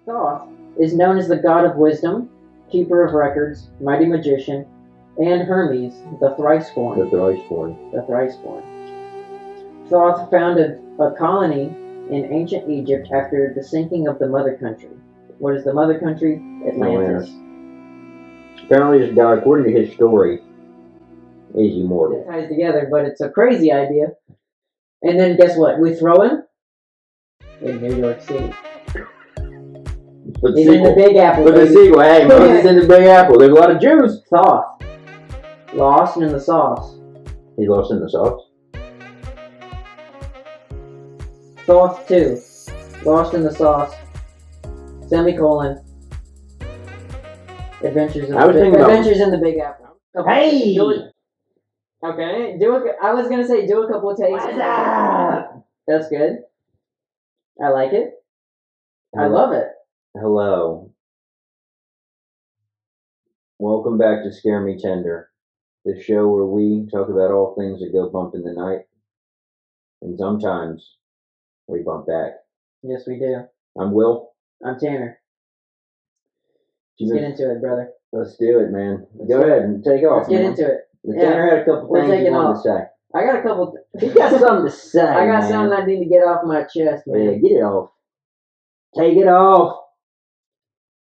Thoth is known as the god of wisdom, keeper of records, mighty magician, and Hermes, the thrice-born. The thrice-born. Thoth founded a colony in ancient Egypt after the sinking of the mother country. What is the mother country? Atlantis. Apparently this guy, according to his story, is immortal. It ties together, but it's a crazy idea. And then guess what? We throw him in New York City. He's in the Big Apple. But the sequel, hey, Moses in the Big Apple. There's a lot of Jews. Thoth. Lost in the sauce. He's lost in the sauce. Thoth 2. Lost in the sauce. Semicolon. Adventures in the Big Apple. Hey! Okay. I was gonna say do a couple of takes. What's up? That's good. I like it. I love it. Hello. Welcome back to ScareMeTender, the show where we talk about all things that go bump in the night. And sometimes we bump back. Yes, we do. I'm Will. I'm Tanner. Let's get into it, brother. Let's do it, man. Go ahead and take off. Let's get into it. Tanner had a couple things he wanted to say. I got a couple. He's got something to say. I got something I need to get off my chest, man. Yeah, get it off. Take it off.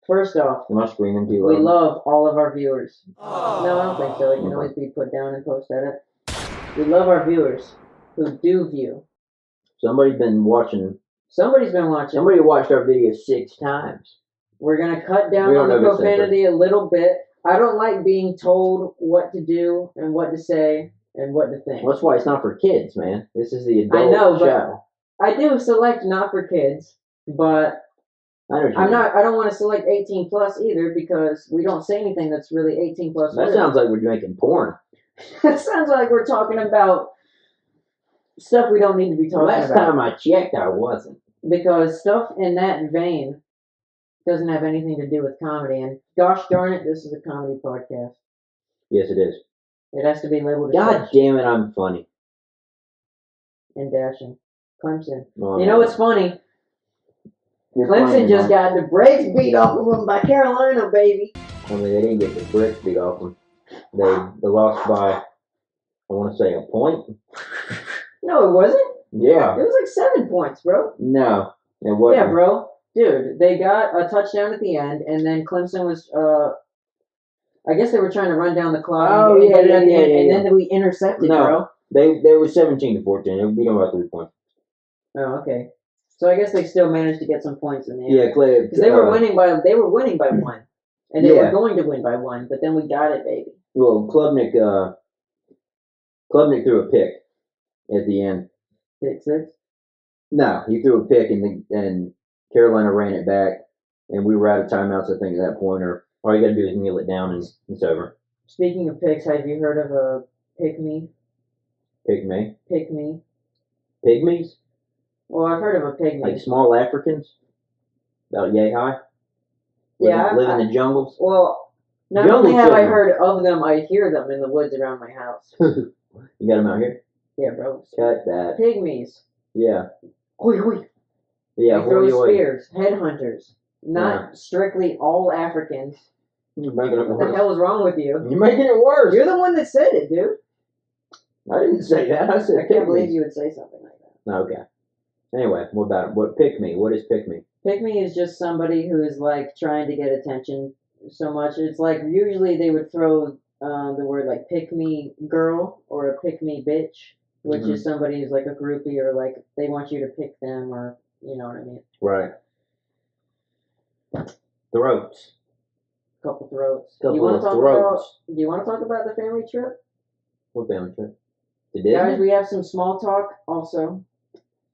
First off, am I screaming too loud? We love all of our viewers. No, I don't think so. It can always be put down and post edit. We love our viewers who do view. Somebody's been watching. Somebody's been watching. Somebody watched our video 6 times. We're going to cut down on the profanity a little bit. I don't like being told what to do and what to say and what to think. Well, that's why it's not for kids, man. This is the adult show. I do select not for kids, but I don't want to select 18 plus either because we don't say anything that's really 18 plus. That sounds like we're making porn. That sounds like we're talking about stuff we don't need to be talking about. Last time I checked, I wasn't. Because stuff in that vein doesn't have anything to do with comedy. And gosh darn it, this is a comedy podcast. Yes, it is. It has to be labeled as God damn it, I'm funny. And dashing. Clemson. Oh, you know what's funny? Clemson just got the brakes beat off of them by Carolina, baby. I mean, they didn't get the brakes beat off them. They lost by, I want to say, a point. No, it wasn't. Yeah. It was like 7 points, bro. No, it wasn't. Yeah, bro. Dude, they got a touchdown at the end, and then Clemson was, I guess they were trying to run down the clock. Oh, yeah. And then we intercepted, bro. They were 17-14. They beat them by 3 points. Oh, okay. So I guess they still managed to get some points in the end. Yeah, Clay. Because they were winning by 1, and they were going to win by 1, but then we got it, baby. Well, Klubnik threw a pick at the end. Pick 6? No, he threw a pick, and Carolina ran it back, and we were out of timeouts, I think, at that point. Or all you got to do is kneel it down, and it's over. Speaking of picks, have you heard of a pygmy? Pygmy? Pygmy. Pygmies? Well, I've heard of a pygmy. Like small Africans? About yay high? Live in the jungles? Well, not only have I heard of them, I hear them in the woods around my house. You got them out here? Yeah, bro. Cut that. Pygmies. Yeah. Hoi, hoi. Yeah, they throw spears. Headhunters. Not strictly all Africans. You're making it worse. What the hell is wrong with you? You're making it worse. You're the one that said it, dude. I didn't say that. I said I can't believe you would say something like that. Okay. Anyway, what about it? What pygmy? What is pygmy? Pygmy is just somebody who is like trying to get attention so much. It's like usually they would throw the word like pick me girl or a pick me bitch, which is somebody who's like a groupie or like they want you to pick them or you know what I mean. Right. Throats. Couple throats. Do you want to talk about the family trip? What family trip? To Disney? Guys, we have some small talk also.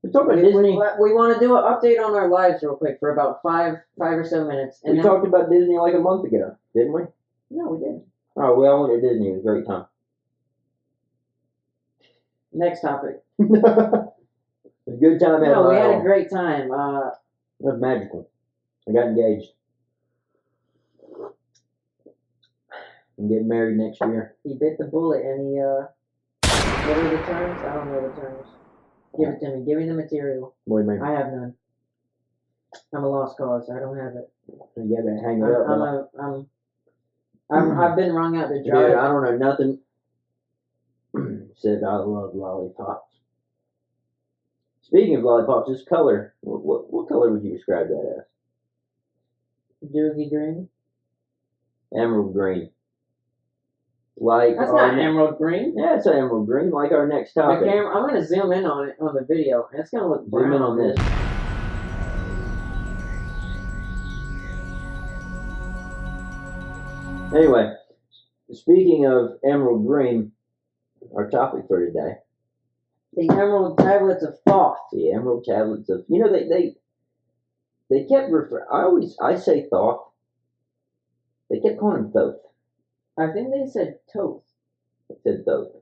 We talked about Disney. We want to do an update on our lives real quick for about five or so minutes. And we talked about Disney like a month ago, didn't we? No, we didn't. Oh, we all went to Disney. It was a great time. Next topic. It was a good time. No, we had a great time. It was magical. I got engaged. I'm getting married next year. He bit the bullet and he, what are the terms? I don't know the terms. Give it to me. Give me the material. What do you mean? I have none. I'm a lost cause. I don't have it. You gotta hang it up. I've been wrung out to dry. Dude, I don't know nothing. Said I love lollipops. Speaking of lollipops, this color. What color would you describe that as? Doogie green. Emerald green. Like that's not emerald green. Yeah, it's an emerald green. Like our next topic. I'm gonna zoom in on it on the video, and it's gonna look brown. Zoom in on this. Anyway, speaking of emerald green, our topic for today. The Emerald Tablets of Thoth. The Emerald Tablets of... You know, they kept I say Thoth. They kept calling him Thoth. I think they said Thoth. They said Thoth.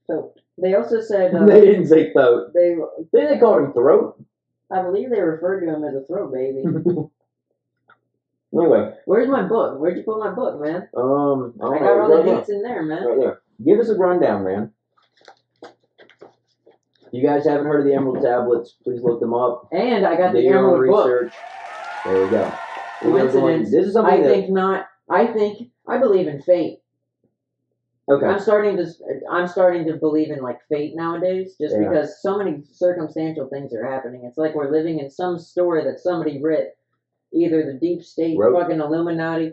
Thoth. They also said... they didn't say Thoth. They called him Throat. I believe they referred to him as a throat baby. Anyway. Where's my book? Where'd you put my book, man? I got all the deets in there, man. Right there. Give us a rundown, man. If you guys haven't heard of the Emerald Tablets, please look them up. And I got do the Emerald research. Book. There we go. Coincidence. This is something I believe in fate. Okay. I'm starting to believe in like fate nowadays, just because so many circumstantial things are happening. It's like we're living in some story that somebody writ. Either the deep state, fucking Illuminati.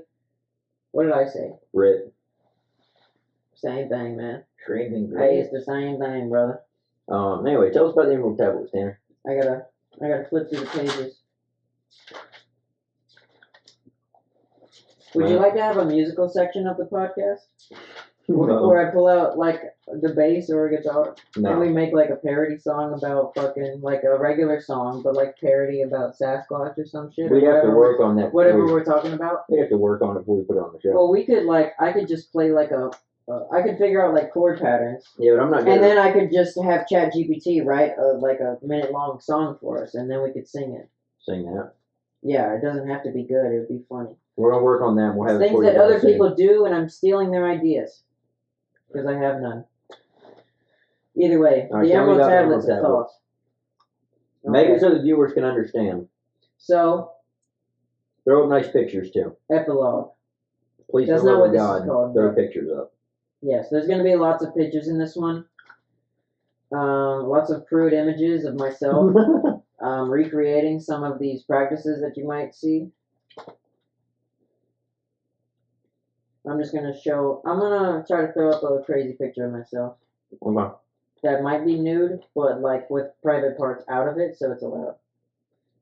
What did I say? Writ. Same thing, man. Shrinking. Hey, it's the same thing, brother. Anyway, tell us about the Emerald Tablets, Tanner. I gotta flip through the pages. Would you like to have a musical section of the podcast? No. Where I pull out like the bass or a guitar, no. And we make like a parody song about fucking like a regular song, but like parody about Sasquatch or some shit. We have to work on that. Whatever we're talking about. We have to work on it before we put it on the show. Well, we could I could just play like I could figure out like chord patterns. Yeah, but I'm not. And then I could just have ChatGPT write like a minute-long song for us, and then we could sing it. Sing that. Yeah, it doesn't have to be good. It would be funny. We're gonna work on that. We'll have things that other people do, and I'm stealing their ideas. Because I have none. Either way, the Emerald Tablets of Thoth. Make it so the viewers can understand. So, throw up nice pictures too. Epilogue. Please, that's not what this is called. Throw pictures up. Yes, there's going to be lots of pictures in this one. Lots of crude images of myself recreating some of these practices that you might see. I'm just going to try to throw up a crazy picture of myself. Okay. That might be nude, but like with private parts out of it, so it's allowed.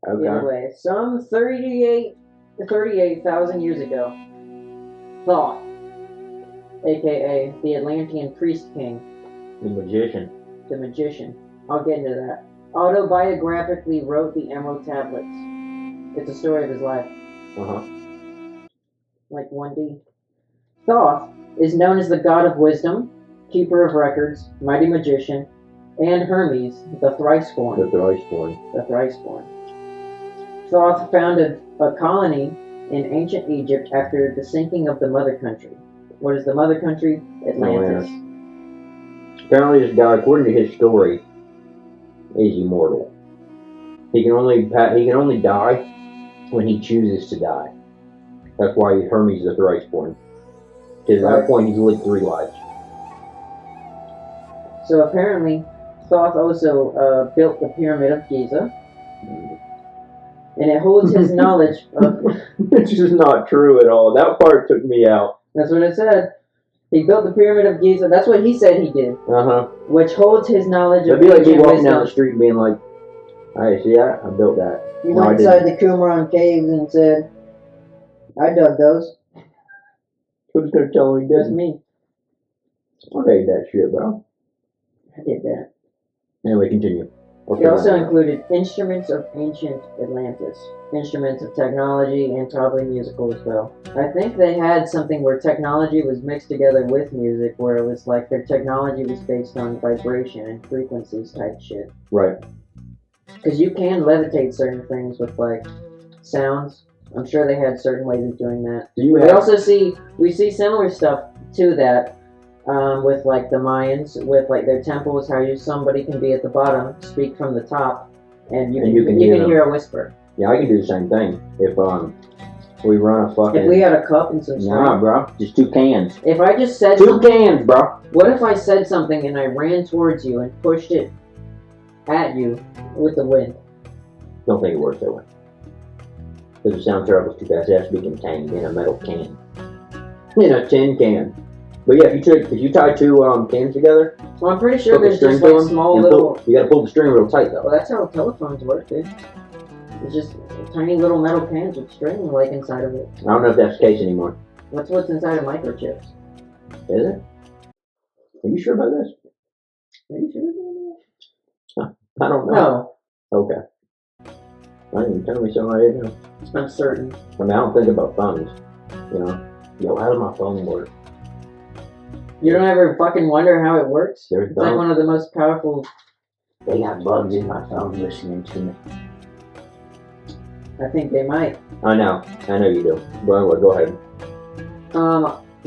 Okay. Anyway, some 38,000 years ago, Thoth, aka the Atlantean priest king. The magician. The magician. I'll get into that. Autobiographically wrote the Emerald Tablets. It's a story of his life. Uh-huh. Like 1D. Thoth is known as the god of wisdom, keeper of records, mighty magician, and Hermes, the thrice-born. The thrice-born. The thrice-born. Thoth founded a colony in ancient Egypt after the sinking of the mother country. What is the mother country? Atlantis. Apparently this guy, according to his story, is immortal. He can only die when he chooses to die. That's why Hermes is the thrice-born. Because at that point, he's lived 3 lives. So apparently, Thoth also built the Pyramid of Giza. And it holds his knowledge of... Which is not true at all. That part took me out. That's what it said. He built the Pyramid of Giza. That's what he said he did. Uh-huh. Which holds his knowledge of ancient wisdom. It'd be like me walking down the street and being like, hey, see, I built that. He went inside the Qumran caves and said, I dug those. Who's going to tell him he did? That's me. I made that shit, bro. I did that. Anyway, continue. It also included instruments of ancient Atlantis, instruments of technology, and probably musical as well. I think they had something where technology was mixed together with music, where it was like their technology was based on vibration and frequencies type shit. Right. Because you can levitate certain things with like sounds. I'm sure they had certain ways of doing that. We see similar stuff to that with like the Mayans, with like their temples, how somebody can be at the bottom, speak from the top, and you can hear a whisper. Yeah, I can do the same thing. If we run a fucking... If we had a cup and some string. Nah, bro. Just 2 cans. If I just said 2 cans, bro. What if I said something and I ran towards you and pushed it at you with the wind? Don't think it works that way. Because the sound travels too fast. It has to be contained in a metal can. In a tin can. But yeah, if you tie 2 cans together... Well, I'm pretty sure there's just like small little... You gotta pull the string real tight though. Well, that's how telephones work, dude. It's just tiny little metal cans with string like inside of it. I don't know if that's the case anymore. That's what's inside of microchips. Is it? Are you sure about this? Are you sure about I don't know. No. Okay. Why didn't you tell me something I didn't know? I'm certain. I mean, I don't think about phones. You know? Yo, how does my phone work? You don't ever fucking wonder how it works? It's like one of the most powerful... They got bugs in my phone listening to me. I think they might. I know you do. But anyway, go ahead.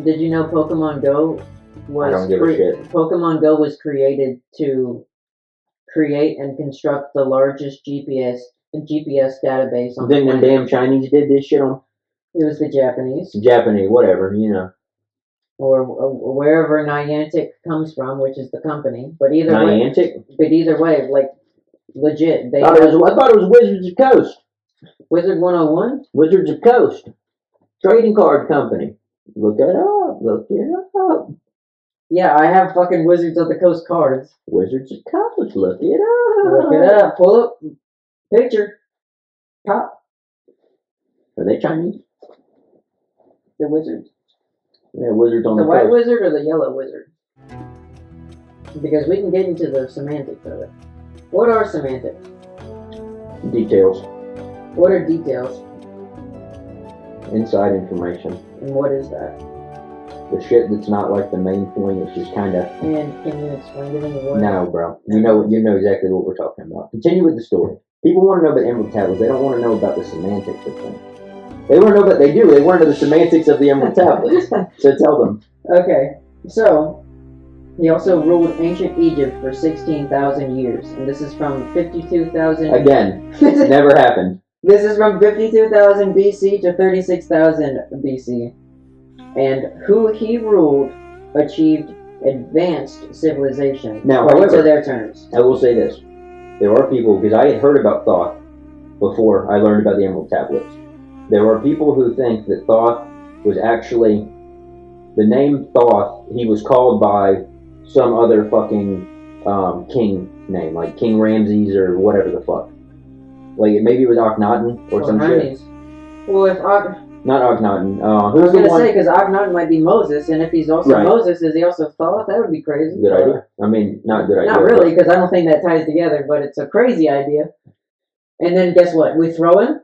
Did you know Pokemon Go was... I don't give a shit. Pokemon Go was created to create and construct the largest GPS database on the Think them damn Chinese did this shit on? It was the Japanese. Japanese, whatever, you know. Or wherever Niantic comes from, which is the company. But either Niantic? way, like, legit. I thought it was Wizards of Coast. Wizard 101? Wizards of Coast. Trading card company. Look it up. Yeah, I have fucking Wizards of the Coast cards. Wizards of Coast. Look it up. Look it up. Pull up. Picture. Pop. Are they Chinese? The Wizards. Yeah, Wizards on the coast. The white wizard or the yellow wizard? Because we can get into the semantics of it. What are semantics? Details. What are details? Inside information. And what is that? The shit that's not like the main point. It's just kind of. And can you explain it in a word? No, bro. You know exactly what we're talking about. Continue with the story. People want to know about Emerald Tablets. They don't want to know about the semantics of things. They want to know what they do. They want to know the semantics of the Emerald Tablets. So tell them. Okay. So, he also ruled ancient Egypt for 16,000 years. And this is from 52,000... Again. Never happened. This is from 52,000 BC to 36,000 BC. And who he ruled achieved advanced civilization. Now, according however, to their terms. I will say this. There are people, because I had heard about Thoth before I learned about the Emerald Tablets. There are people who think that Thoth was actually, the name Thoth, he was called by some other fucking king name, like King Ramses or whatever the fuck. Like, maybe it was Akhenaten or some Hermes. shit. Well, if not Akhenaten. I was going to say, because Akhenaten might be Moses, and if he's also Moses, is he also Thoth? That would be crazy. Good idea. I mean, not good idea. Not really, because I don't think that ties together, but it's a crazy idea. And then guess what? We throw him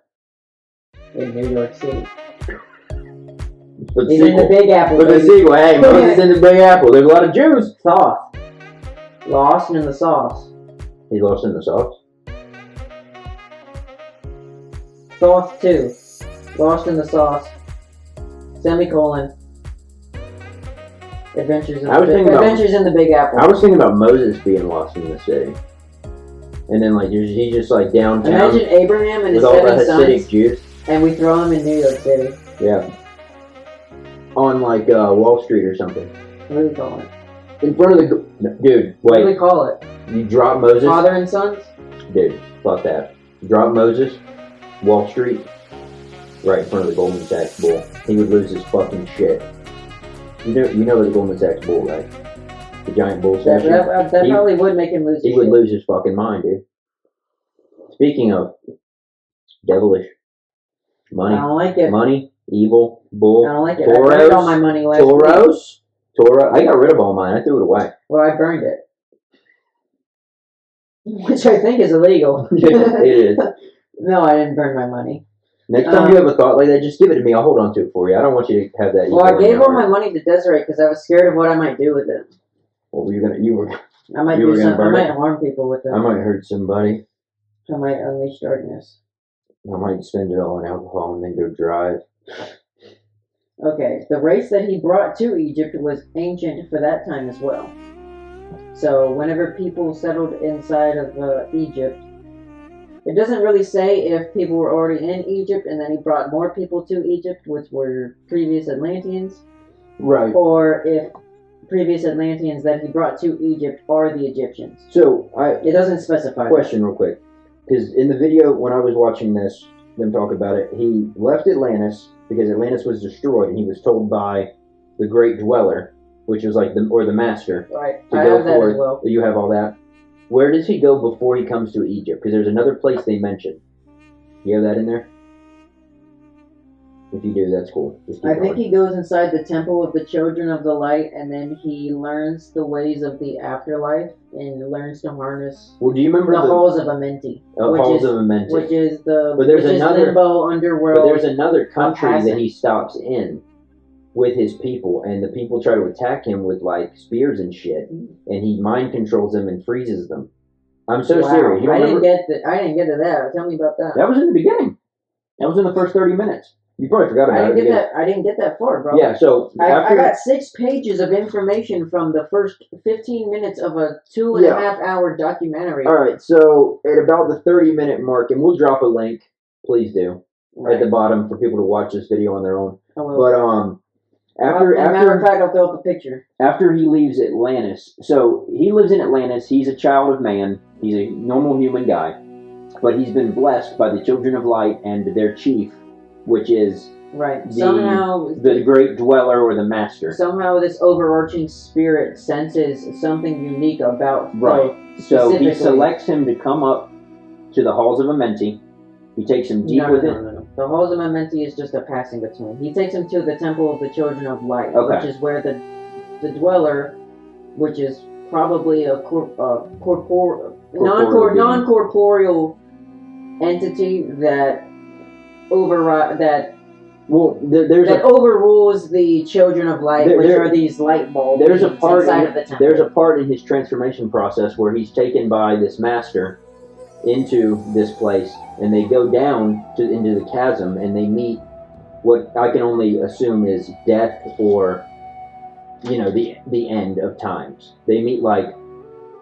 in New York City. He's in the Big Apple. For the sequel, hey, Moses in the Big Apple. There's a lot of Jews. Thoth. Lost in the sauce. He's lost in the sauce? Thoth 2. Lost in the sauce. Semicolon. Adventures in the Big Apple. I was thinking about Moses being lost in the city. And then, like, he's just, like, downtown. Imagine Abraham and his 7 sons. Jews. And we throw him in New York City. Yeah. On, like, Wall Street or something. What do we call it? In front of the... Dude, wait. What do we call it? You drop Moses... Father and sons? Dude, fuck that. Drop Moses, Wall Street, right in front of the Goldman Sachs bull. He would lose his fucking shit. You know the Goldman Sachs bull, right? The giant bull statue. That probably would make him lose his shit. He would lose his fucking mind, dude. Speaking of devilish, money. I don't like it. Money, evil, bull. I don't like it. Toros, I burned all my money last week. Toro. I got rid of all mine. I threw it away. Well, I burned it. Which I think is illegal. It is. No, I didn't burn my money. Next time you have a thought like that, just give it to me. I'll hold on to it for you. I don't want you to have that. Well, I gave all my money to Desiree because I was scared of what I might do with it. What were you gonna? I might do something. I might harm people with it. I might hurt somebody. I might unleash darkness. I might spend it all on alcohol and then go drive. Okay, the race that he brought to Egypt was ancient for that time as well. So whenever people settled inside of Egypt, It doesn't really say if people were already in Egypt and then he brought more people to Egypt, which were previous Atlanteans. Right. Or if previous Atlanteans that he brought to Egypt are the Egyptians. So, it doesn't specify. Question real quick. Because in the video, when I was watching this, them talk about it, he left Atlantis because Atlantis was destroyed, and he was told by the Great Dweller, which was like the Master. Right. To I go have that as well. You have all that. Where does he go before he comes to Egypt? Because there's another place they mentioned. You have that in there? If you do, that's cool. I think he goes inside the Temple of the Children of the Light, and then he learns the ways of the afterlife and learns to harness. Well, do you remember the Halls of Amenti? Halls of Amenti, which is the but there's another limbo underworld. But there's another country that he stops in with his people, and the people try to attack him with like spears and shit, and he mind controls them and freezes them. I'm so serious. I didn't get to that. Tell me about that. That was in the beginning. That was in the first 30 minutes. You probably forgot about it. I didn't get that far, bro. Yeah, so I got 6 pages of information from the first 15 minutes of a 2.5 hour documentary. All right, so at about the 30-minute mark, and we'll drop a link, please do, at the bottom for people to watch this video on their own. But after matter of fact, I'll throw up a picture. After he leaves Atlantis, so he lives in Atlantis. He's a child of man. He's a normal human guy, but he's been blessed by the Children of Light and their chief, which is the Great Dweller or the Master. Somehow this overarching spirit senses something unique about Thoth. So he selects him to come up to the Halls of Amenti. He takes him deep with it. No. The Halls of Amenti is just a passing between. He takes him to the Temple of the Children of Light, which is where the Dweller, which is probably a non-corporeal entity that overrules the Children of Light, which are these light bulbs inside of the temple. There's a part in his transformation process where he's taken by this master into this place, and they go down into the chasm, and they meet what I can only assume is death or, the end of times. They meet like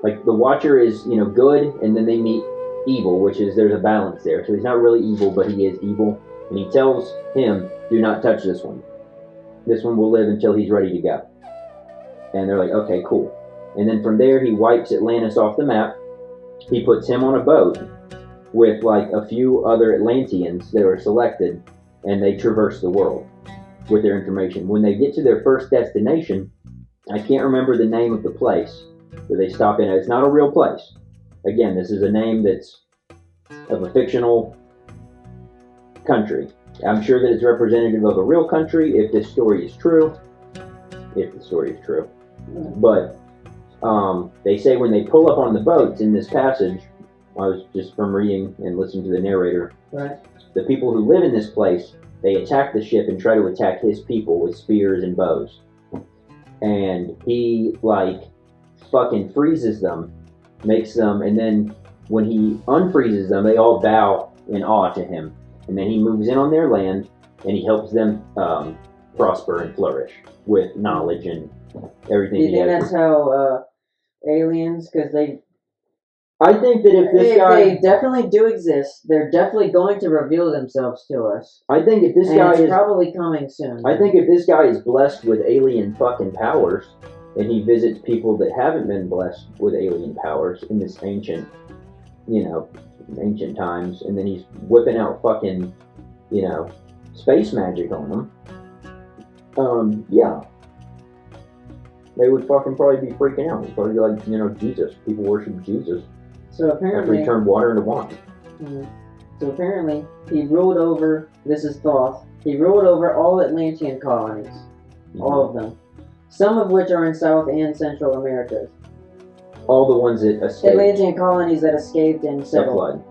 the Watcher is, good, and then they meet evil, which is there's a balance there. So he's not really evil, but he is evil. And he tells him, do not touch this one. This one will live until he's ready to go. And they're like, okay, cool. And then from there, he wipes Atlantis off the map. He puts him on a boat with like a few other Atlanteans that are selected, and they traverse the world with their information. When they get to their first destination, I can't remember the name of the place where they stop in. It's not a real place. Again, this is a name that's of a fictional country. I'm sure that it's representative of a real country if this story is true. If the story is true. But they say when they pull up on the boats in this passage, I was just from reading and listening to the narrator, the people who live in this place, they attack the ship and try to attack his people with spears and bows. And he, fucking freezes them, makes them, and then when he unfreezes them, they all bow in awe to him. And then he moves in on their land, and he helps them prosper and flourish with knowledge and everything. Do you think that's how aliens, because I think that if this guy... They definitely do exist. They're definitely going to reveal themselves to us. I think if this guy is... probably coming soon. I think if this guy is blessed with alien fucking powers, and he visits people that haven't been blessed with alien powers in this ancient times, and then he's whipping out fucking, space magic on them, yeah. They would fucking probably be freaking out. It'd probably be like, Jesus. People worship Jesus. So apparently... After he turned water into wine. So apparently, he ruled over, this is Thoth, he ruled over all Atlantean colonies. All of them. Some of which are in South and Central America. All the ones that escaped. Atlantean colonies that escaped in civil flood.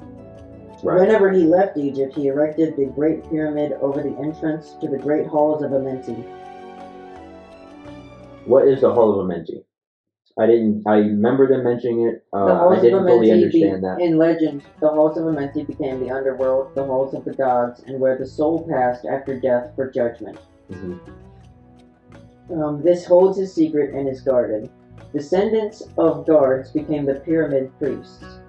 Right. Whenever he left Egypt, he erected the Great Pyramid over the entrance to the Great Halls of Amenti. What is the Hall of Amenti? I remember them mentioning it. I didn't fully understand that. In legend, the Halls of Amenti became the underworld, the halls of the gods, and where the soul passed after death for judgment. This holds his secret and is guarded. Descendants of guards became the pyramid priests.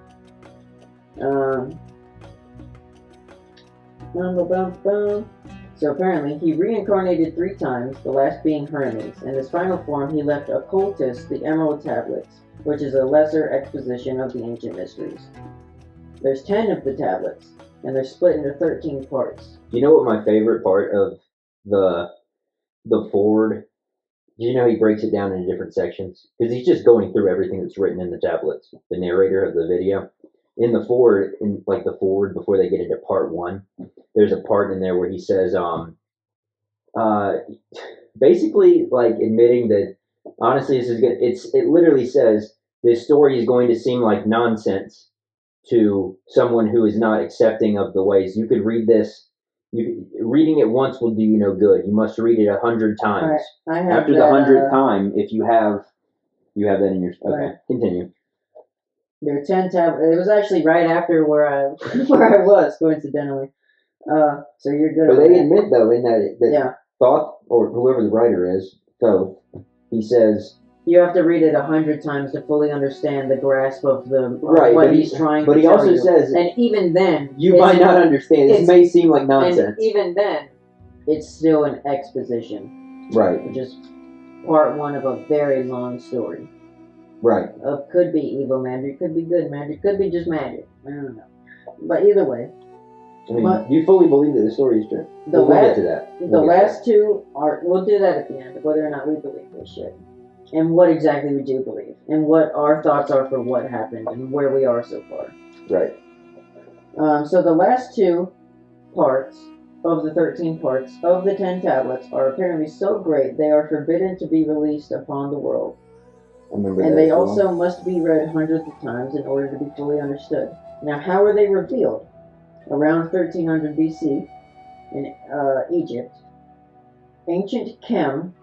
So apparently, he reincarnated 3 times, the last being Hermes. In this final form, he left occultists the Emerald Tablets, which is a lesser exposition of the ancient mysteries. There's 10 of the tablets, and they're split into 13 parts. You know what my favorite part of the forward? Do you know he breaks it down into different sections? Because he's just going through everything that's written in the tablets. The narrator of the video. In the forward, before they get into part 1, there's a part in there where he says, basically like admitting that honestly this is good. It literally says this story is going to seem like nonsense to someone who is not accepting of the ways. You could read this. Reading it once will do you no good. You must read it 100 times. Right. After the 100th time, if you have that in your okay. Right. Continue. There are 10 tablets. It was actually right after where I was, coincidentally. So you're good. But they admit though in that Thoth, or whoever the writer is, Thoth, he says you have to read it 100 times to fully understand the grasp of what he's trying to tell you. But he also says, and even then, you might not understand. It may seem like nonsense. And even then, it's still an exposition. Right. Which is part 1 of a very long story. Right. Could be evil magic, could be good magic, could be just magic. I don't know. But either way. I mean, you fully believe that the story is true. We'll get to that. The last 2 are... We'll do that at the end, whether or not we believe this shit. And what exactly we do believe. And what our thoughts are for what happened and where we are so far. Right. So the last 2 parts of the 13 parts of the 10 tablets are apparently so great they are forbidden to be released upon the world. And they also must be read hundreds of times in order to be fully understood. Now, how were they revealed? Around 1300 BC in Egypt, ancient Kem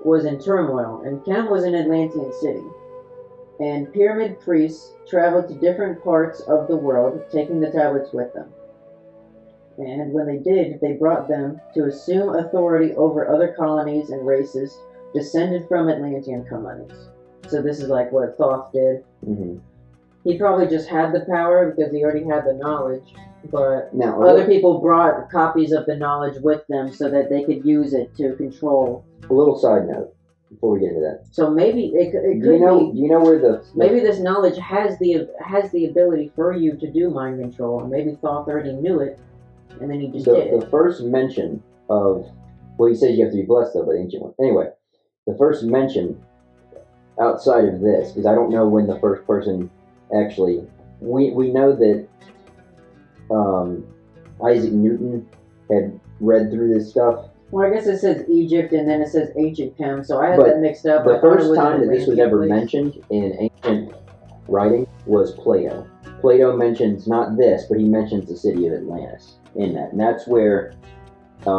was in turmoil, and Kem was an Atlantean city. And pyramid priests traveled to different parts of the world, taking the tablets with them. And when they did, they brought them to assume authority over other colonies and races descended from Atlantean colonies. So this is like what Thoth did. Mm-hmm. He probably just had the power because he already had the knowledge, but other people brought copies of the knowledge with them so that they could use it to control. A little side note before we get into that. So maybe it could be. Do you know where maybe this knowledge has the ability for you to do mind control, and maybe Thoth already knew it, and then he just did it. The first mention of, well, he says you have to be blessed though by the ancient one. Anyway, the first mention outside of this, because I don't know when the first person actually. We know that Isaac Newton had read through this stuff. Well, I guess it says Egypt and then it says ancient Chem, so I had that mixed up. The first time that this was ever mentioned in ancient writing was Plato. Plato mentions not this, but he mentions the city of Atlantis in that. And that's where a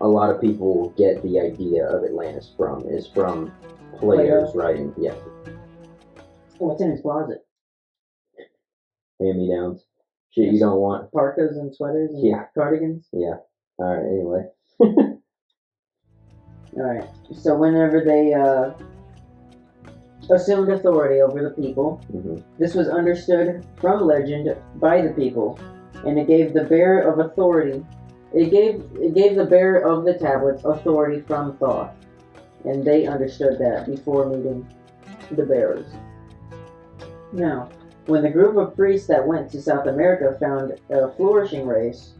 lot of people get the idea of Atlantis from, is from Plato's writing. Yeah. What's in his closet? Hand-me-downs. Shit you don't want. Parkas and sweaters and cardigans? Yeah. Alright, anyway. Alright, so whenever they assumed authority over the people, this was understood from legend by the people, and it gave the bearer of authority, it gave the bearer of the tablets authority from Thoth, and they understood that before meeting the bearers. Now, when the group of priests that went to South America found a flourishing race,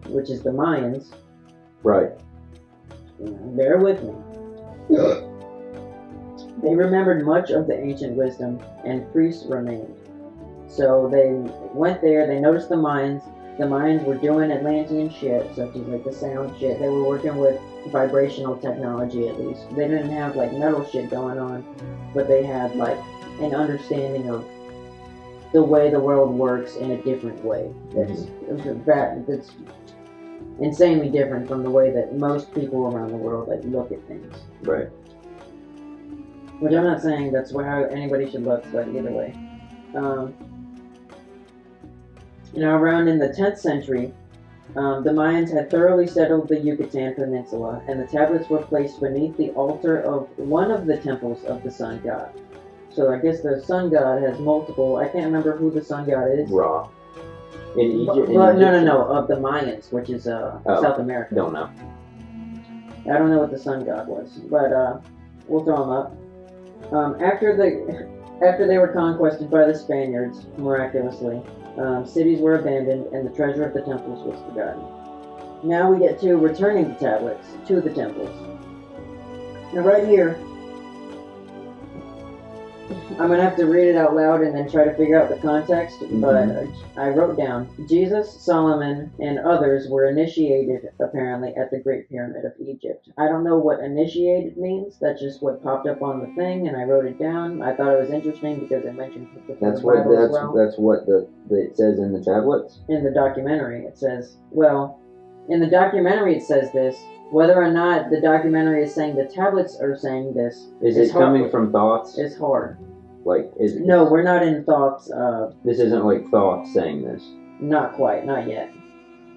which is the Mayans, right? Bear with me. They remembered much of the ancient wisdom, and priests remained. So they went there, they noticed the Mayans. The Mayans were doing Atlantean shit, such as like the sound shit. They were working with vibrational technology at least. They didn't have like metal shit going on, but they had like an understanding of the way the world works in a different way. That's insanely different from the way that most people around the world like look at things. Right. Which I'm not saying that's how anybody should look, but either way. Around in the 10th century, the Mayans had thoroughly settled the Yucatan Peninsula, and the tablets were placed beneath the altar of one of the temples of the sun god. So I guess the sun god has multiple. I can't remember who the sun god is. Ra. In Egypt? No, of the Mayans, which is South America. Don't know. I don't know what the sun god was, but we'll throw him up. After they were conquered by the Spaniards, miraculously, cities were abandoned and the treasure of the temples was forgotten. Now we get to returning the tablets to the temples. Now right here, I'm going to have to read it out loud and then try to figure out the context, but I wrote down, Jesus, Solomon, and others were initiated, apparently, at the Great Pyramid of Egypt. I don't know what initiated means, that's just what popped up on the thing, and I wrote it down. I thought it was interesting because it mentioned people from the Bible as well. That's what it says in the tablets? In the documentary, it says, in the documentary it says this. Whether or not the documentary is saying the tablets are saying this is it coming from Thoths? It's hard. No, we're not in Thoths. This isn't like Thoth saying this. Not quite, not yet.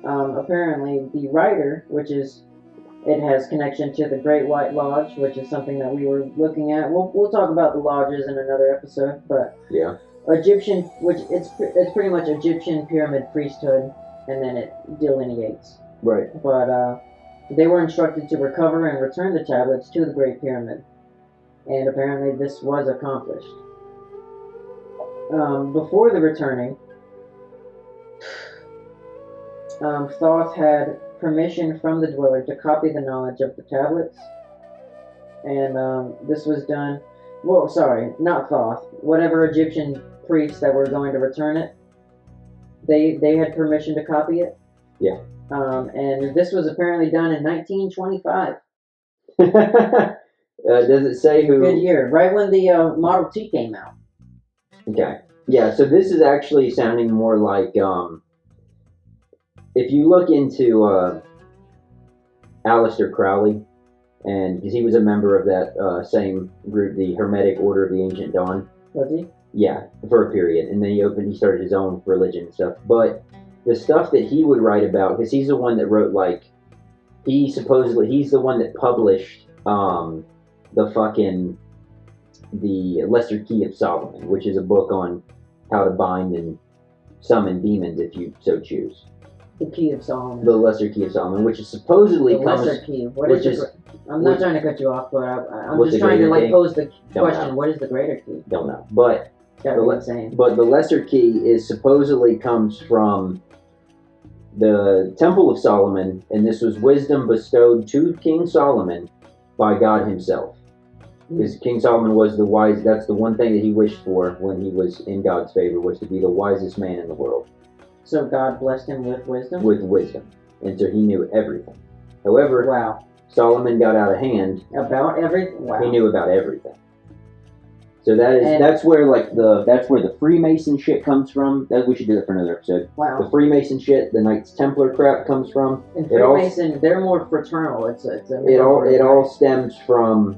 Apparently, the writer, it has connection to the Great White Lodge, which is something that we were looking at. We'll talk about the lodges in another episode, but yeah, Egyptian, it's pretty much Egyptian pyramid priesthood, and then it delineates. Right. But they were instructed to recover and return the tablets to the Great Pyramid, and apparently this was accomplished. Before the returning, Thoth had permission from the dweller to copy the knowledge of the tablets, and this was done. Well, sorry, not Thoth. Whatever Egyptian priests that were going to return it, they had permission to copy it. Yeah. And this was apparently done in 1925. Does it say who? Good year, right when the Model T came out. Okay. Yeah, so this is actually sounding more like, if you look into Aleister Crowley, and because he was a member of that same group, the Hermetic Order of the Ancient Dawn. Was he? Yeah, for a period. And then he started his own religion and stuff. But the stuff that he would write about, because he's the one that wrote, he's the one that published the Lesser Key of Solomon, which is a book on how to bind and summon demons if you so choose. The Key of Solomon. The Lesser Key of Solomon, which is supposedly Lesser Key. I'm not trying to cut you off, but I'm just trying to pose the question: what is the Greater Key? Don't know, but But the Lesser Key is supposedly comes from the Temple of Solomon, and this was wisdom bestowed to King Solomon by God himself. Because King Solomon was the wise, that's the one thing that he wished for when he was in God's favor, was to be the wisest man in the world. So God blessed him with wisdom? With wisdom. And so he knew everything. However, Solomon got out of hand. About everything? Wow. He knew about everything. So that's where the Freemason shit comes from. We should do that for another episode. Wow. The Freemason shit, the Knights Templar crap comes from. And Freemason, they're more fraternal. It all stems from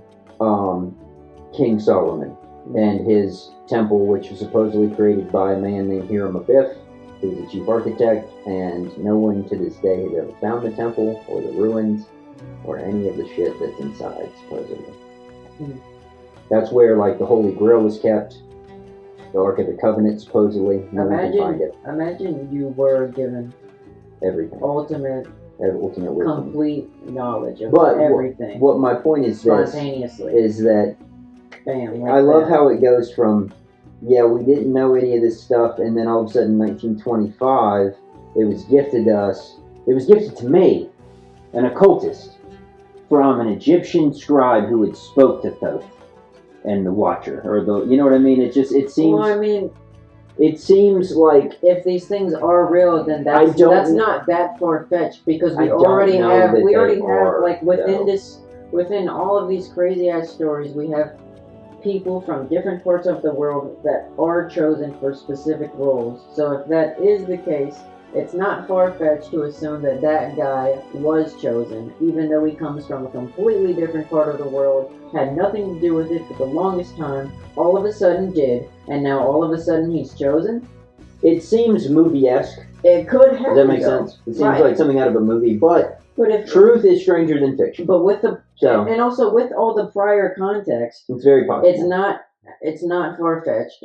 King Solomon and his temple, which was supposedly created by a man named Hiram Abiff, who's the chief architect, and no one to this day has ever found the temple or the ruins or any of the shit that's inside, supposedly. That's where the Holy Grail was kept, the Ark of the Covenant, supposedly. No one can find it. Imagine you were given everything, ultimate wisdom, complete knowledge of everything. What my point is spontaneously is that bam, I love how it goes from we didn't know any of this stuff, and then all of a sudden, 1925, it was gifted to us. It was gifted to me, an occultist, from an Egyptian scribe who had spoke to Thoth and the Watcher, or you know what I mean? It seems. Well, I mean, it sems like if these things are real, then that's not that far fetched, because we already have within all of these crazy ass stories, we have people from different parts of the world that are chosen for specific roles. So if that is the case, it's not far-fetched to assume that guy was chosen, even though he comes from a completely different part of the world, had nothing to do with it for the longest time, all of a sudden did, and now all of a sudden he's chosen? It seems movie-esque. It could happen. Does that make sense? It seems like something out of a movie, but if truth is stranger than fiction. But and also with all the prior context, it's very possible. It's not far-fetched.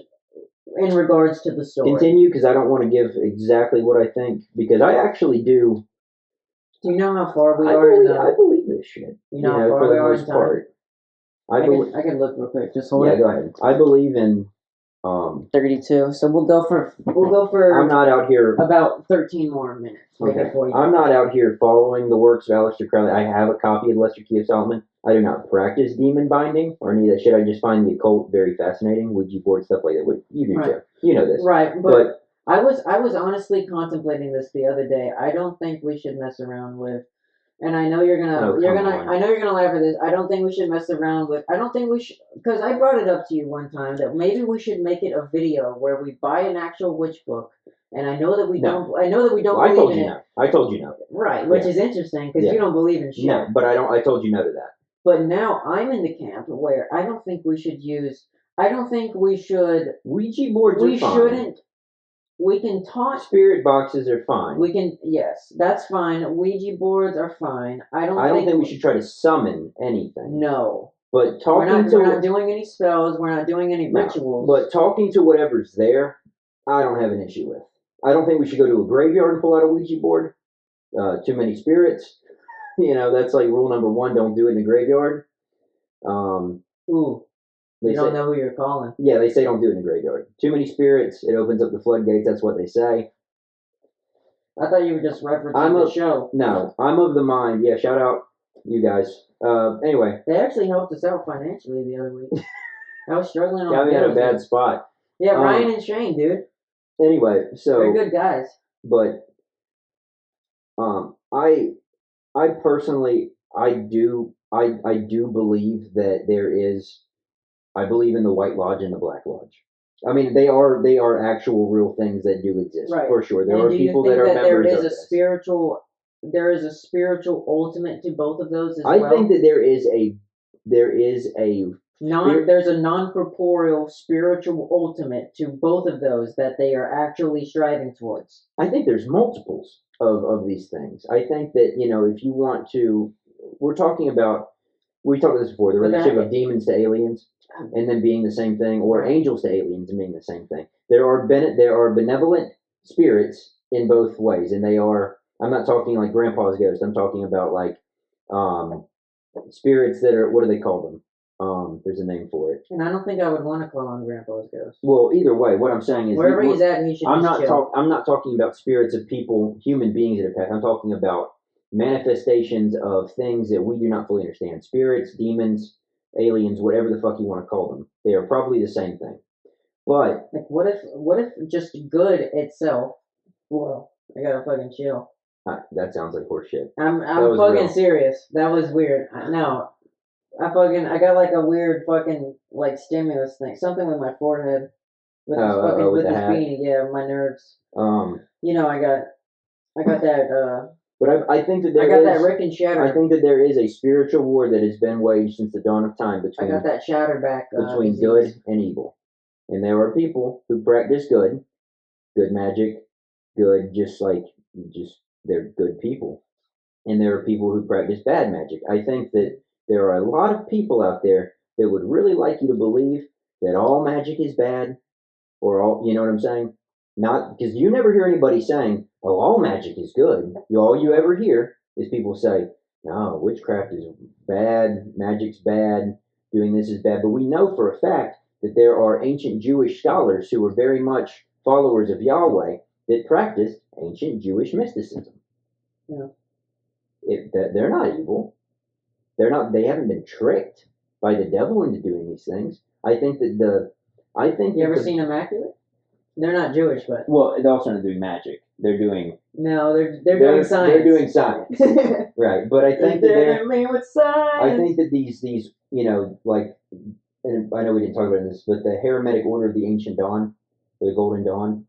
in regards to the story. Continue, because I don't want to give exactly what I think, because I actually do. Do you know how far we are? I believe this shit. You know how far we are in time? Part. I can look real quick. Just hold it. Yeah, go ahead. I believe in 32. So we'll go for. I'm not out here about 13 more minutes. Okay. I'm not out here following the works of Aleister Crowley. I have a copy of the Lesser Key of Solomon. I do not practice demon binding or any of that shit. I just find the occult very fascinating. Ouija board, stuff like that. You do too. You know this. Right, but I was honestly contemplating this the other day. I don't think we should mess around with. And I know you're gonna laugh at this. I don't think we should mess around with. I don't think we should, because I brought it up to you one time that maybe we should make it a video where we buy an actual witch book. And I know that we don't. I know that we don't. Well, believe in it. I told you no. Right, which is interesting because you don't believe in shit. No, but I don't. I told you no to that. But now I'm in the camp where I don't think we should use. I don't think we should. Ouija boards are fine. We shouldn't. We can talk. Spirit boxes are fine. We can. Yes, that's fine. Ouija boards are fine. I don't think we should try to summon anything. No. But we're not doing any spells. We're not doing any rituals. But talking to whatever's there, I don't have an issue with. I don't think we should go to a graveyard and pull out a Ouija board. Too many spirits. That's like rule number 1. Don't do it in a graveyard. Ooh. You don't know who you're calling. Yeah, they say don't do it in a graveyard. Too many spirits. It opens up the floodgates. That's what they say. I thought you were just referencing the show. No, I'm of the mind. Yeah, shout out you guys. Anyway. They actually helped us out financially the other week. I was struggling on we had a bad spot. Yeah, Ryan and Shane, dude. Anyway, so they're good guys. But I personally I do believe that there is. I believe in the White Lodge and the Black Lodge. I mean, they are actual real things that do exist, for sure. There are people that are members of this. There is a spiritual ultimate to both of those as well? I think that there's a non-corporeal spiritual ultimate to both of those that they are actually striving towards. I think there's multiples of these things. I think that, if you want to, we talked about this before, the relationship of demons to aliens and then being the same thing, or angels to aliens and being the same thing. There are benevolent spirits in both ways, and they are, I'm not talking like Grandpa's ghost, I'm talking about like spirits that are, what do they call them? There's a name for it. And I don't think I would want to call on Grandpa's ghost. Well, either way, what I'm saying is, wherever he's at, he should. I'm not talking about spirits of people, human beings that have passed. I'm talking about manifestations of things that we do not fully understand. Spirits, demons, aliens, whatever the fuck you want to call them. They are probably the same thing. But like, what if just good itself? Whoa, I gotta fucking chill. That sounds like horseshit. I'm fucking serious. That was weird. No. I got like a weird fucking like stimulus thing, something with my forehead, with this beanie, yeah, my nerves. I got that. But I think that that Rick and Shatter. I think that there is a spiritual war that has been waged since the dawn of time between. I got that Shatterback between good and evil, and there are people who practice good magic, they're good people, and there are people who practice bad magic. I think that there are a lot of people out there that would really like you to believe that all magic is bad, or all, you know what I'm saying? Not because you never hear anybody saying, "Oh, all magic is good." All you ever hear is people say, "No, witchcraft is bad, magic's bad, doing this is bad." But we know for a fact that there are ancient Jewish scholars who were very much followers of Yahweh that practiced ancient Jewish mysticism. Yeah, they're not evil. They haven't been tricked by the devil into doing these things. I think that you ever seen Immaculate? They're not Jewish, but they're also not doing magic. They're doing they're doing science. They're doing science, right? But I think they're with science. I think that these like, and I know we didn't talk about this, but the Hermetic Order of the Ancient Dawn, or the Golden Dawn,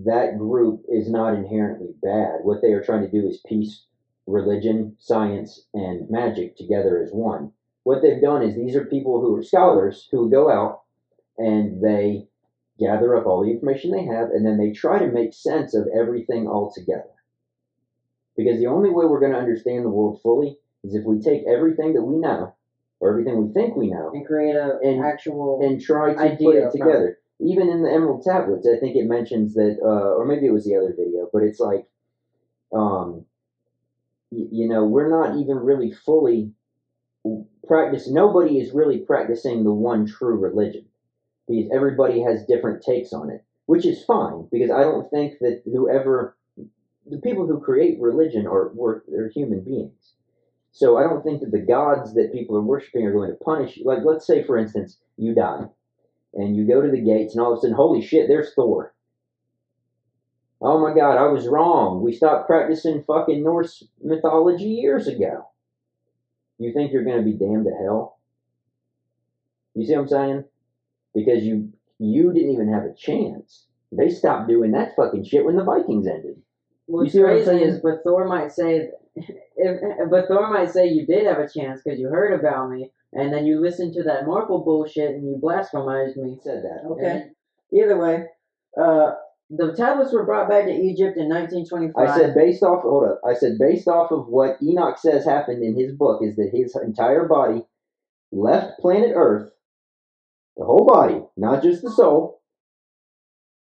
that group is not inherently bad. What they are trying to do is piece religion, science, and magic together as one. What they've done is these are people who are scholars who go out and they gather up all the information they have, and then they try to make sense of everything all together. Because the only way we're going to understand the world fully is if we take everything that we know, or everything we think we know, and create an actual and try to idea put it together. even in the Emerald Tablets, I think it mentions that, or maybe it was the other video, but it's like, we're not even really fully nobody is really practicing the one true religion, because everybody has different takes on it, which is fine, because I don't think that the people who create religion they're human beings. So I don't think that the gods that people are worshiping are going to punish you. Like, let's say, for instance, you die, and you go to the gates, and all of a sudden, holy shit, there's Thor. Oh my god, I was wrong. We stopped practicing fucking Norse mythology years ago. You think you're going to be damned to hell? You see what I'm saying? Because you didn't even have a chance. They stopped doing that fucking shit when the Vikings ended. What's crazy is, but Thor might say you did have a chance because you heard about me, and then you listened to that Marvel bullshit and you blasphemized me. Said that. Okay. Either way, the tablets were brought back to Egypt in 1925. I said based off of what Enoch says happened in his book is that his entire body left planet Earth, the whole body, not just the soul.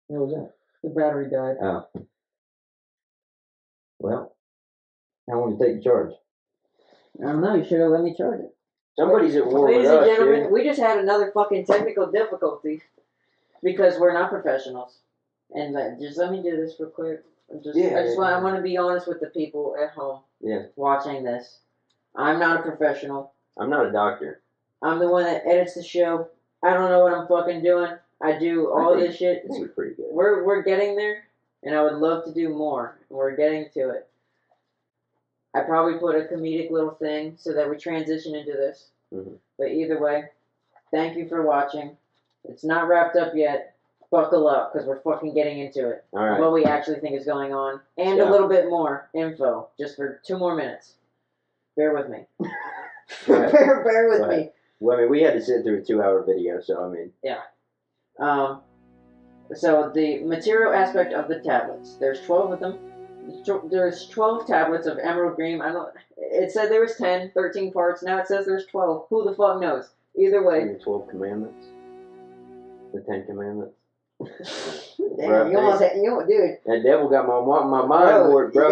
What was that? The battery died. Oh. Well, how long did it take to charge? I don't know. You should have let me charge it. Somebody's at war Ladies with us, and gentlemen, dude. we just had another fucking technical difficulty because we're not professionals. And just let me do this real quick. I want to be honest with the people at home watching this. I'm not a professional. I'm not a doctor. I'm the one that edits the show. I don't know what I'm fucking doing. I do all this shit. This is pretty good. We're getting there, and I would love to do more. We're getting to it. I probably put a comedic little thing so that we transition into this. Mm-hmm. But either way, thank you for watching. It's not wrapped up yet. Buckle up, because we're fucking getting into it. All right. What we actually think is going on. And a little bit more info, just for 2 more minutes. Bear with me. Bear with me. Well, I mean, we had to sit through a 2-hour video, so I mean. Yeah. So the material aspect of the tablets. There's 12 of them. There's 12 tablets of emerald green. It said there was 10, 13 parts. Now it says there's 12. Who the fuck knows? Either way. The 12 commandments. The 10 commandments. Damn, dude. That devil got my mind warped, bro.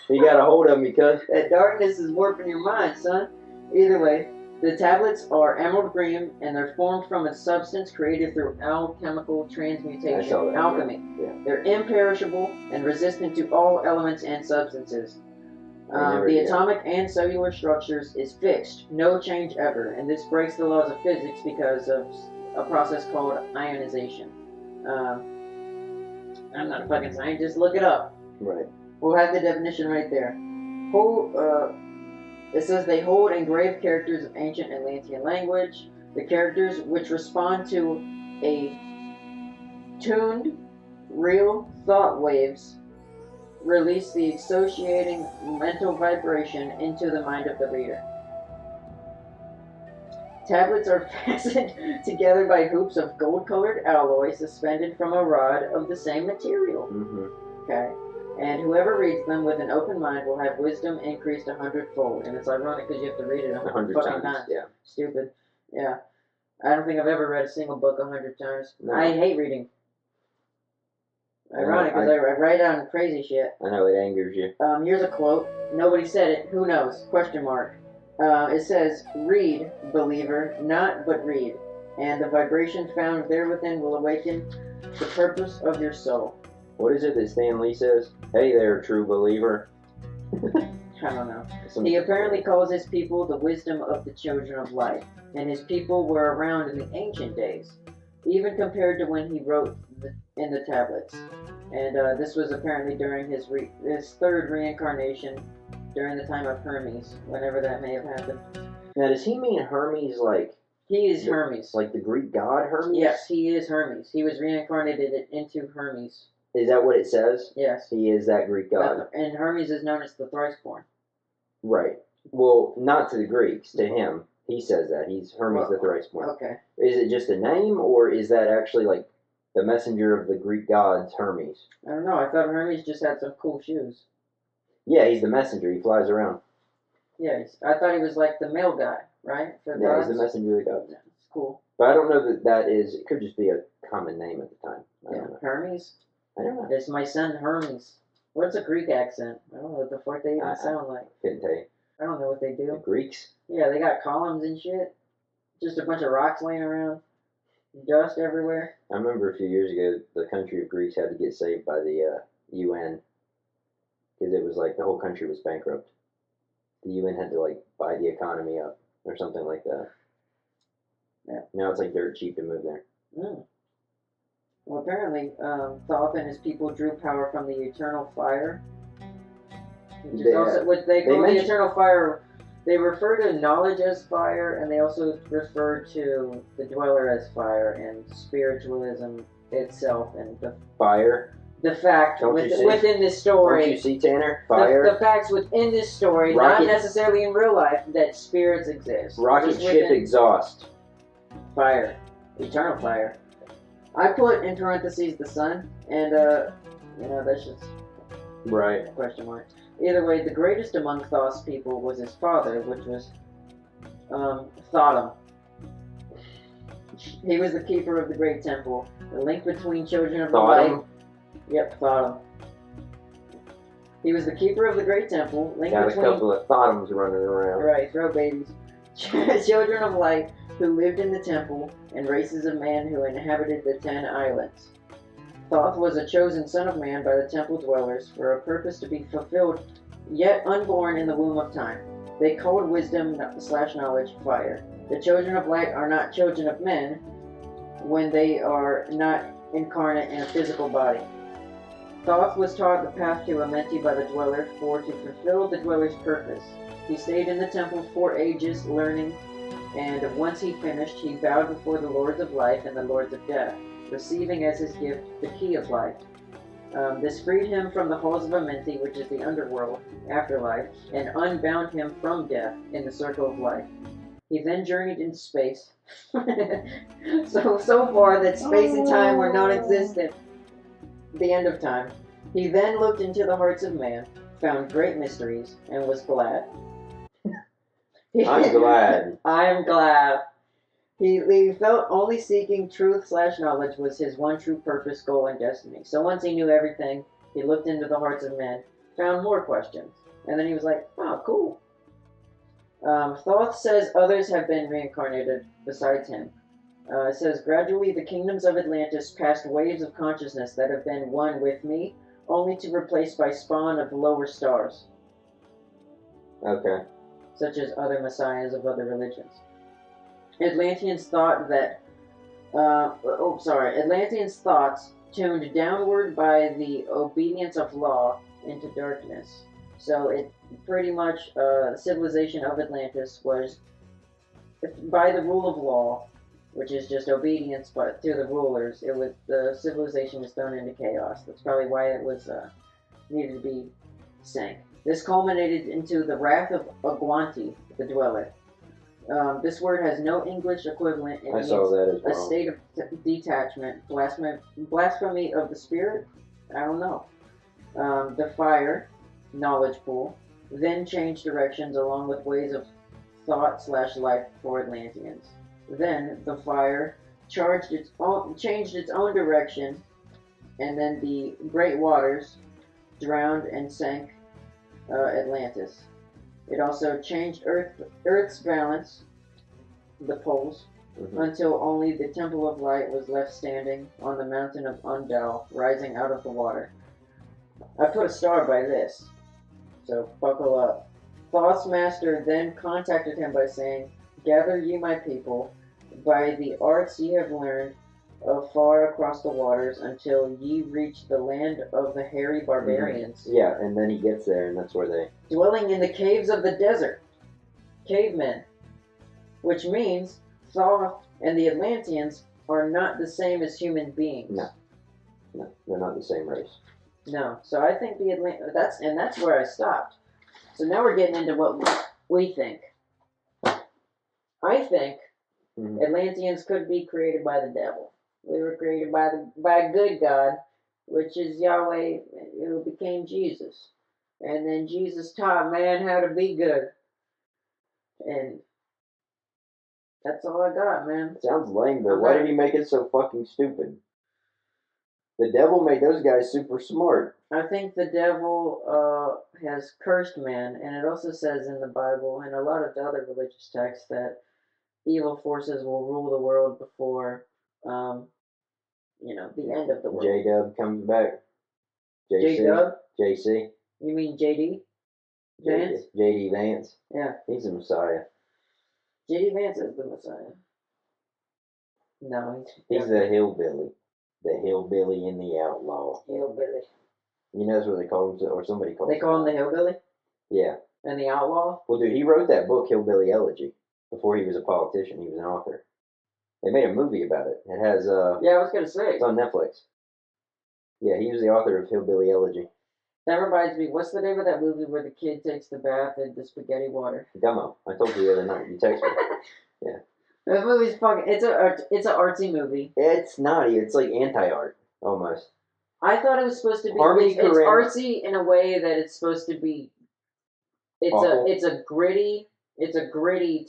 He got a hold of me, cuz. That darkness is warping your mind, son. Either way, the tablets are emerald green, and they're formed from a substance created through alchemical transmutation, alchemy. Yeah. They're imperishable and resistant to all elements and substances. The atomic and cellular structures is fixed, no change ever, and this breaks the laws of physics because of a process called ionization. I'm not a fucking scientist, look it up. Right. We'll have the definition right there. It says they hold engraved characters of ancient Atlantean language. The characters which respond to a tuned, real thought waves release the associating mental vibration into the mind of the reader. Tablets are fastened together by hoops of gold-colored alloy suspended from a rod of the same material. Mm-hmm. Okay. And whoever reads them with an open mind will have wisdom increased 100-fold. And it's ironic because you have to read it 100 fucking times. Yeah. Stupid. Yeah. I don't think I've ever read a single book 100 times. No. I hate reading. Ironic because I write down crazy shit. I know, it angers you. Here's a quote. Nobody said it. Who knows? Question mark. It says, read, believer, not but read. And the vibration found there within will awaken the purpose of your soul. What is it that Stan Lee says? Hey there, true believer. I don't know. He apparently calls his people the wisdom of the children of light. And his people were around in the ancient days. Even compared to when he wrote in the tablets. And this was apparently during his third reincarnation during the time of Hermes, whenever that may have happened. Now, does he mean Hermes like... He is Hermes. Like the Greek god Hermes? Yes, he is Hermes. He was reincarnated into Hermes. Is that what it says? Yes. He is that Greek god. And Hermes is known as the thrice-born. Right. Well, not to the Greeks, to him. He says that. He's Hermes the thrice-born. Okay. Is it just a name, or is that actually like the messenger of the Greek gods, Hermes? I don't know. I thought Hermes just had some cool shoes. Yeah, he's the messenger. He flies around. Yeah, I thought he was like the male guy, right? Yeah, he's the messenger of the gods. Yeah, it's cool. But I don't know that is. It could just be a common name at the time. I don't know. Hermes. I don't know. It's my son Hermes. What's a Greek accent? I don't know what the fuck they even sound like. Couldn't tell you. I don't know what they do. The Greeks? Yeah, they got columns and shit. Just a bunch of rocks laying around. Dust everywhere. I remember a few years ago, the country of Greece had to get saved by the UN because it was like the whole country was bankrupt. The UN had to like buy the economy up or something like that. Yeah. Now it's like dirt cheap to move there. Mm. Well, apparently, Thoth and his people drew power from the eternal fire, which is also what they call the eternal fire. They refer to knowledge as fire, and they also refer to the dweller as fire, and spiritualism itself, and the fire. The fact within this story. Don't you see, Tanner? Fire. The facts within this story, not necessarily in real life, that spirits exist. Rocket ship exhaust. Fire. Eternal fire. I put in parentheses the sun, and that's just right. Question mark. Either way, the greatest among Thoth's people was his father, which was Thotham. He was the keeper of the great temple, the link between children of the light. Yep, Thotham. He was the keeper of the great temple, link got between a couple of Thothams running around. Right, throw babies. Children of light who lived in the temple, and races of man who inhabited the 10 islands. Thoth was a chosen son of man by the temple dwellers for a purpose to be fulfilled, yet unborn in the womb of time. They called wisdom/knowledge fire. The children of light are not children of men when they are not incarnate in a physical body. Thoth was taught the path to Amenti by the dweller to fulfill the dweller's purpose. He stayed in the temple 4 ages learning, and once he finished, he bowed before the lords of life and the lords of death, receiving as his gift the key of life. This freed him from the halls of Amenti, which is the underworld, afterlife, and unbound him from death in the circle of life. He then journeyed into space. so far that space and time were non-existent. The end of time. He then looked into the hearts of man, found great mysteries, and was glad. I'm glad. I'm glad. He felt only seeking truth/knowledge was his one true purpose, goal, and destiny. So once he knew everything, he looked into the hearts of men, found more questions, and then he was like, oh, cool. Thoth says others have been reincarnated besides him. It says, gradually the kingdoms of Atlantis passed waves of consciousness that have been one with me, only to replace by spawn of lower stars. Okay. Such as other messiahs of other religions. Atlanteans thought that, Atlanteans' thoughts tuned downward by the obedience of law into darkness. So it pretty much, civilization of Atlantis was by the rule of law, which is just obedience, but to the rulers. The civilization was thrown into chaos. That's probably why it was needed to be sank. This culminated into the wrath of Agwanti, the dweller. This word has no English equivalent. It means a state of detachment, blasphemy of the spirit. I don't know. The fire, knowledge pool, then changed directions along with ways of thought/life for Atlanteans. Then the fire changed its own direction, and then the great waters drowned and sank Atlantis. It also changed Earth's balance, the poles, until only the Temple of Light was left standing on the mountain of Undal, rising out of the water. I put a star by this, so buckle up. Thoth's master then contacted him by saying, gather ye my people, by the arts ye have learned, far across the waters, until ye reach the land of the hairy barbarians. Yeah, and then he gets there, and that's where they... dwelling in the caves of the desert. Cavemen. Which means Thoth and the Atlanteans are not the same as human beings. No, they're not the same race. No, so I think that's where I stopped. So now we're getting into what we think. I think Atlanteans could be created by the devil. We were created by a good God, which is Yahweh, who became Jesus. And then Jesus taught man how to be good. And That's all I got, man. Sounds lame, though. Why did he make it so fucking stupid? The devil made those guys super smart. I think the devil has cursed man, and it also says in the Bible and a lot of the other religious texts that evil forces will rule the world before, the end of the world. J-Dub comes back. J-Dub? JC. You mean JD? Vance? JD Vance. Yeah. He's the Messiah. JD Vance is the Messiah. No, he's the hillbilly. The hillbilly and the outlaw. Hillbilly. You know that's what they call him, or somebody calls him. They call him the hillbilly? Yeah. And the outlaw? Well, dude, he wrote that book, Hillbilly Elegy, before he was a politician. He was an author. They made a movie about it. It has, yeah, I was going to say. It's on Netflix. Yeah, he was the author of Hillbilly Elegy. That reminds me, what's the name of that movie where the kid takes the bath in the spaghetti water? Gummo. I told you the other night. You texted me. Yeah. That movie's fucking. It's an artsy movie. It's not. It's like anti-art almost. I thought it was supposed to be. It's artsy in a way that it's supposed to be. It's a gritty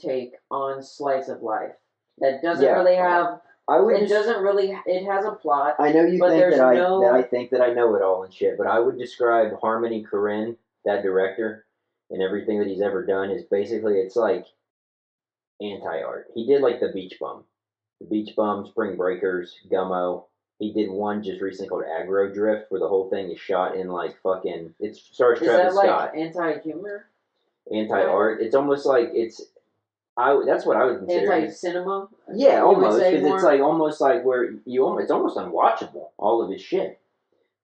take on slice of life that doesn't really have. It has a plot. I know you think that I think that I know it all and shit, but I would describe Harmony Korine, that director, and everything that he's ever done is basically, it's like anti-art. He did like The Beach Bum, Spring Breakers, Gummo. He did one just recently called Aggro Drift, where the whole thing is shot in like fucking. It stars Travis Scott. Is that like anti-humor? Anti-art. It's almost like it's. That's what I would consider. Anti-cinema? Yeah, almost, because it's like almost like where it's almost unwatchable, all of his shit.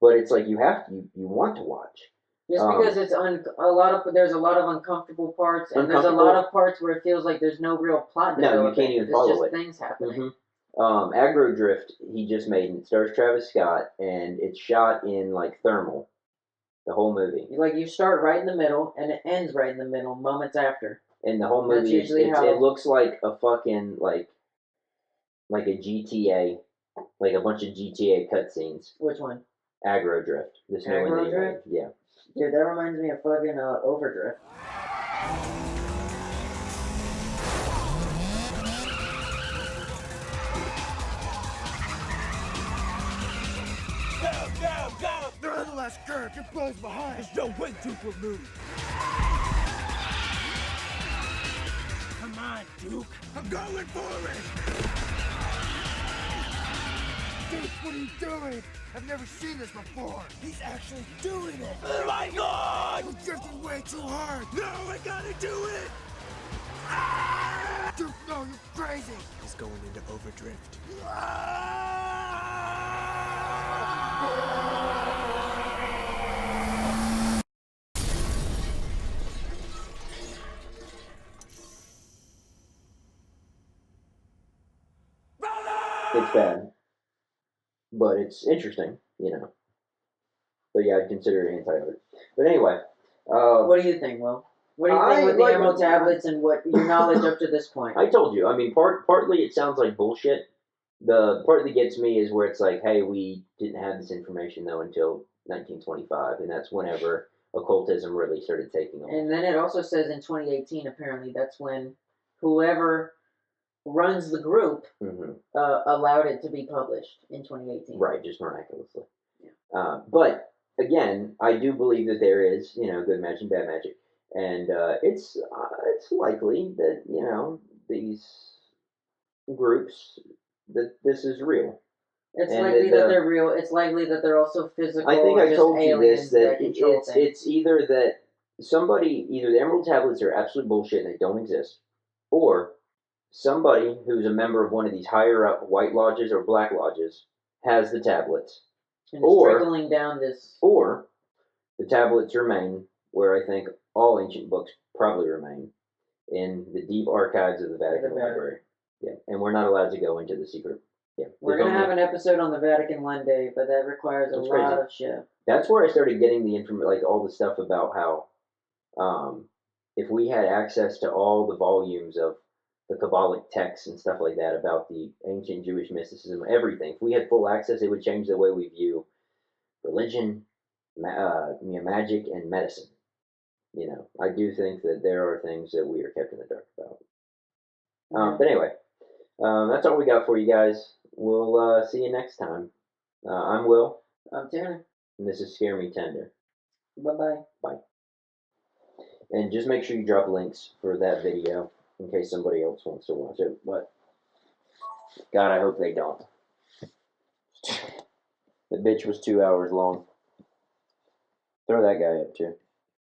But it's like you want to watch. Just because it's there's a lot of uncomfortable parts, and there's a lot of parts where it feels like there's no real plot. No, you can't even follow it. It's just things happening. Mm-hmm. Aggro Drift, he just made, and it stars Travis Scott, and it's shot in like thermal, the whole movie. Like you start right in the middle, and it ends right in the middle, moments after. And the whole movie, it looks like a fucking, like a GTA, like a bunch of GTA cutscenes. Which one? Aggro Drift. This new one. Drift? Yeah. Dude, that reminds me of fucking Overdrift. Go! They're on the last curve. Your boy's behind. There's no way Duke will move. Come on, Duke. I'm going for it. Duke, what are you doing? I've never seen this before. He's actually doing it. Oh my God! You're drifting way too hard. No, I gotta do it. Ah! Duke, no, you're crazy. He's going into overdrift. It's bad, but it's interesting, But yeah, I'd consider it anti-art. But anyway, what do you think, Will? What do you think with the Emerald Tablets and what your knowledge up to this point? I told you. I mean, partly it sounds like bullshit. The part that gets me is where it's like, hey, we didn't have this information though until 1925, and that's whenever occultism really started taking off. And then it also says in 2018, apparently, that's when whoever runs the group allowed it to be published in 2018. Right, just miraculously. Yeah. But again, I do believe that there is, good magic, bad magic, and it's likely that these groups that this is real. It's likely that they're real. It's likely that they're also physical. I think I told you this, that it's either that either the Emerald Tablets are absolute bullshit and they don't exist, or somebody who's a member of one of these higher up white lodges or black lodges has the tablets. And it's trickling down this. Or the tablets remain, where I think all ancient books probably remain, in the deep archives of the Vatican Library. Yeah, and we're not allowed to go into the secret. Yeah, we're going to have an episode on the Vatican one day, but that requires a lot of shit. That's where I started getting the information, like all the stuff about how if we had access to all the volumes of the Kabbalic texts and stuff like that about the ancient Jewish mysticism, everything, if we had full access, it would change the way we view religion, magic, and medicine. I do think that there are things that we are kept in the dark about. But anyway, that's all we got for you guys. We'll see you next time. I'm Will. I'm Tanner. And this is ScareMeTender. Bye-bye. Bye. And just make sure you drop links for that video in case somebody else wants to watch it. But, God, I hope they don't. The bitch was 2 hours long. Throw that guy up, too.